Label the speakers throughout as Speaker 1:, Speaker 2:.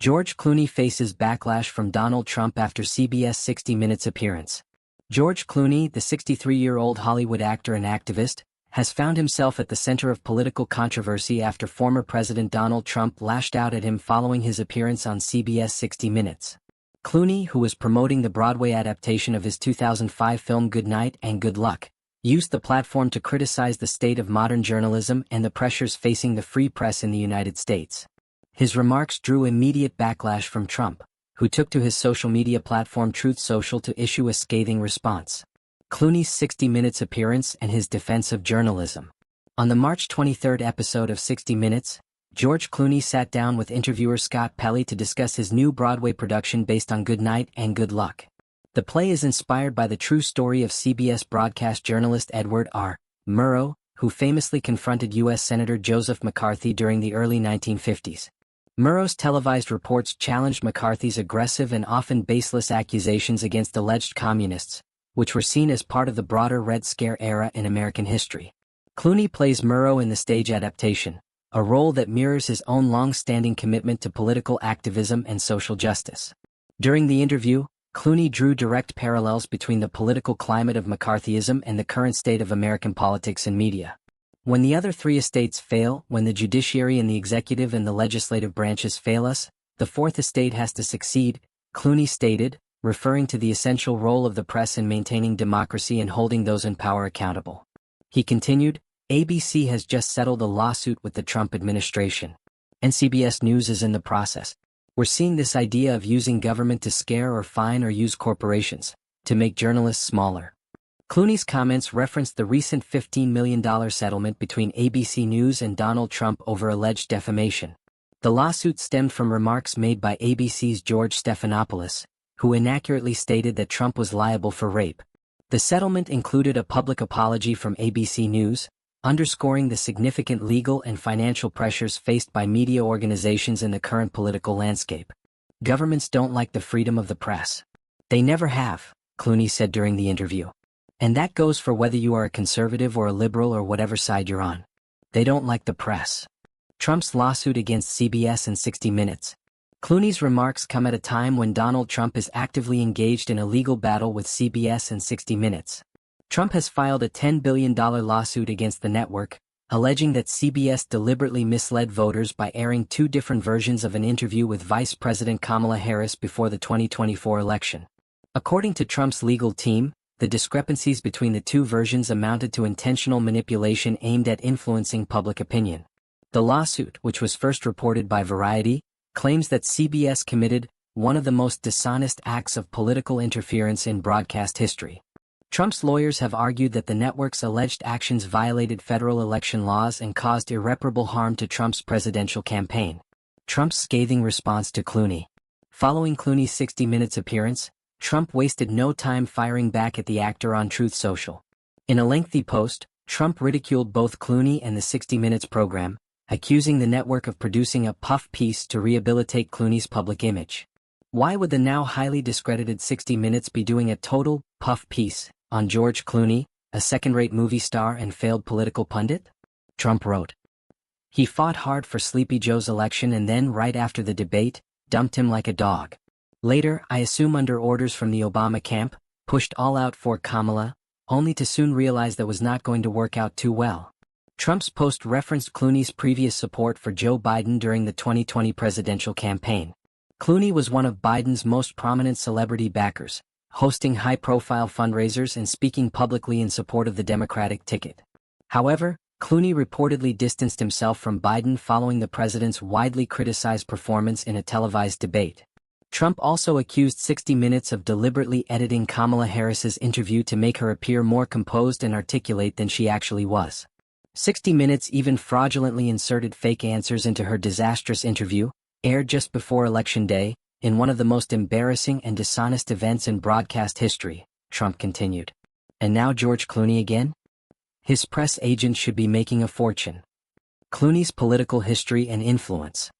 Speaker 1: George Clooney faces backlash from Donald Trump after CBS 60 Minutes appearance. George Clooney, the 63-year-old Hollywood actor and activist, has found himself at the center of political controversy after former President Donald Trump lashed out at him following his appearance on CBS 60 Minutes. Clooney, who was promoting the Broadway adaptation of his 2005 film Good Night and Good Luck, used the platform to criticize the state of modern journalism and the pressures facing the free press in the United States. His remarks drew immediate backlash from Trump, who took to his social media platform Truth Social to issue a scathing response. Clooney's 60 Minutes appearance and his defense of journalism. On the March 23 episode of 60 Minutes, George Clooney sat down with interviewer Scott Pelley to discuss his new Broadway production based on Good Night and Good Luck. The play is inspired by the true story of CBS broadcast journalist Edward R. Murrow, who famously confronted U.S. Senator Joseph McCarthy during the early 1950s. Murrow's televised reports challenged McCarthy's aggressive and often baseless accusations against alleged communists, which were seen as part of the broader Red Scare era in American history. Clooney plays Murrow in the stage adaptation, a role that mirrors his own long-standing commitment to political activism and social justice. During the interview, Clooney drew direct parallels between the political climate of McCarthyism and the current state of American politics and media. When the other three estates fail, when the judiciary and the executive and the legislative branches fail us, the fourth estate has to succeed, Clooney stated, referring to the essential role of the press in maintaining democracy and holding those in power accountable. He continued, ABC has just settled a lawsuit with the Trump administration. And CBS News is in the process. We're seeing this idea of using government to scare or fine or use corporations to make journalists smaller. Clooney's comments referenced the recent $15 million settlement between ABC News and Donald Trump over alleged defamation. The lawsuit stemmed from remarks made by ABC's George Stephanopoulos, who inaccurately stated that Trump was liable for rape. The settlement included a public apology from ABC News, underscoring the significant legal and financial pressures faced by media organizations in the current political landscape. Governments don't like the freedom of the press. They never have, Clooney said during the interview. And that goes for whether you are a conservative or a liberal or whatever side you're on. They don't like the press. Trump's lawsuit against CBS and 60 Minutes. Clooney's remarks come at a time when Donald Trump is actively engaged in a legal battle with CBS and 60 Minutes. Trump has filed a $10 billion lawsuit against the network, alleging that CBS deliberately misled voters by airing two different versions of an interview with Vice President Kamala Harris before the 2024 election. According to Trump's legal team, the discrepancies between the two versions amounted to intentional manipulation aimed at influencing public opinion. The lawsuit, which was first reported by Variety, claims that CBS committed one of the most dishonest acts of political interference in broadcast history. Trump's lawyers have argued that the network's alleged actions violated federal election laws and caused irreparable harm to Trump's presidential campaign. Trump's scathing response to Clooney. Following Clooney's 60 Minutes appearance, Trump wasted no time firing back at the actor on Truth Social. In a lengthy post, Trump ridiculed both Clooney and the 60 Minutes program, accusing the network of producing a puff piece to rehabilitate Clooney's public image. Why would the now highly discredited 60 Minutes be doing a total puff piece on George Clooney, a second-rate movie star and failed political pundit? Trump wrote. He fought hard for Sleepy Joe's election and then, right after the debate, dumped him like a dog. Later, I assume under orders from the Obama camp, pushed all out for Kamala, only to soon realize that was not going to work out too well. Trump's post referenced Clooney's previous support for Joe Biden during the 2020 presidential campaign. Clooney was one of Biden's most prominent celebrity backers, hosting high-profile fundraisers and speaking publicly in support of the Democratic ticket. However, Clooney reportedly distanced himself from Biden following the president's widely criticized performance in a televised debate. Trump also accused 60 Minutes of deliberately editing Kamala Harris's interview to make her appear more composed and articulate than she actually was. 60 Minutes even fraudulently inserted fake answers into her disastrous interview, aired just before Election Day, in one of the most embarrassing and dishonest events in broadcast history, Trump continued. And now George Clooney again? His press agent should be making a fortune. Clooney's political history and influence.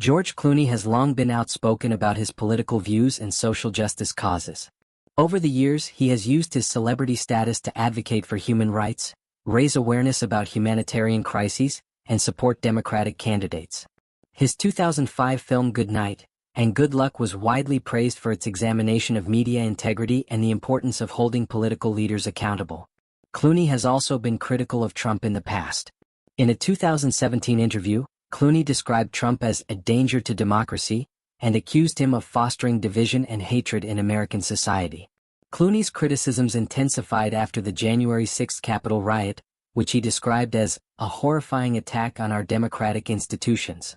Speaker 1: George Clooney has long been outspoken about his political views and social justice causes. Over the years, he has used his celebrity status to advocate for human rights, raise awareness about humanitarian crises, and support Democratic candidates. His 2005 film Good Night and Good Luck was widely praised for its examination of media integrity and the importance of holding political leaders accountable. Clooney has also been critical of Trump in the past. In a 2017 interview, Clooney described Trump as a danger to democracy and accused him of fostering division and hatred in American society. Clooney's criticisms intensified after the January 6 Capitol riot, which he described as a horrifying attack on our democratic institutions.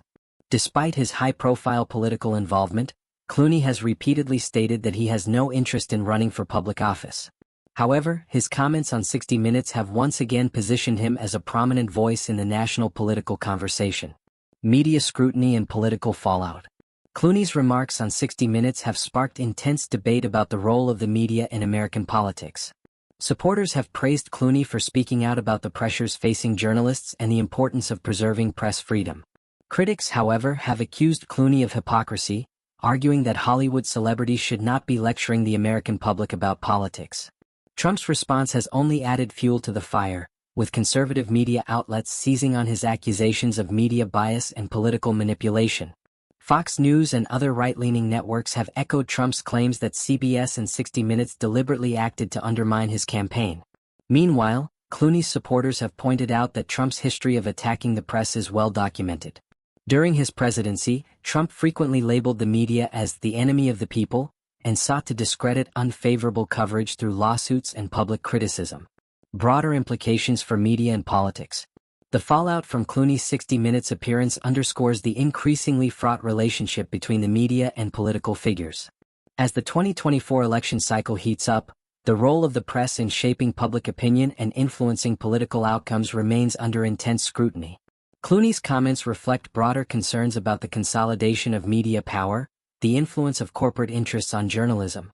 Speaker 1: Despite his high-profile political involvement, Clooney has repeatedly stated that he has no interest in running for public office. However, his comments on 60 Minutes have once again positioned him as a prominent voice in the national political conversation. Media scrutiny and political fallout. Clooney's remarks on 60 Minutes have sparked intense debate about the role of the media in American politics. Supporters have praised Clooney for speaking out about the pressures facing journalists and the importance of preserving press freedom. Critics, however, have accused Clooney of hypocrisy, arguing that Hollywood celebrities should not be lecturing the American public about politics. Trump's response has only added fuel to the fire, with conservative media outlets seizing on his accusations of media bias and political manipulation. Fox News and other right-leaning networks have echoed Trump's claims that CBS and 60 Minutes deliberately acted to undermine his campaign. Meanwhile, Clooney's supporters have pointed out that Trump's history of attacking the press is well documented. During his presidency, Trump frequently labeled the media as the enemy of the people and sought to discredit unfavorable coverage through lawsuits and public criticism. Broader implications for media and politics. The fallout from Clooney's 60 Minutes appearance underscores the increasingly fraught relationship between the media and political figures. As the 2024 election cycle heats up, the role of the press in shaping public opinion and influencing political outcomes remains under intense scrutiny. Clooney's comments reflect broader concerns about the consolidation of media power, the influence of corporate interests on journalism,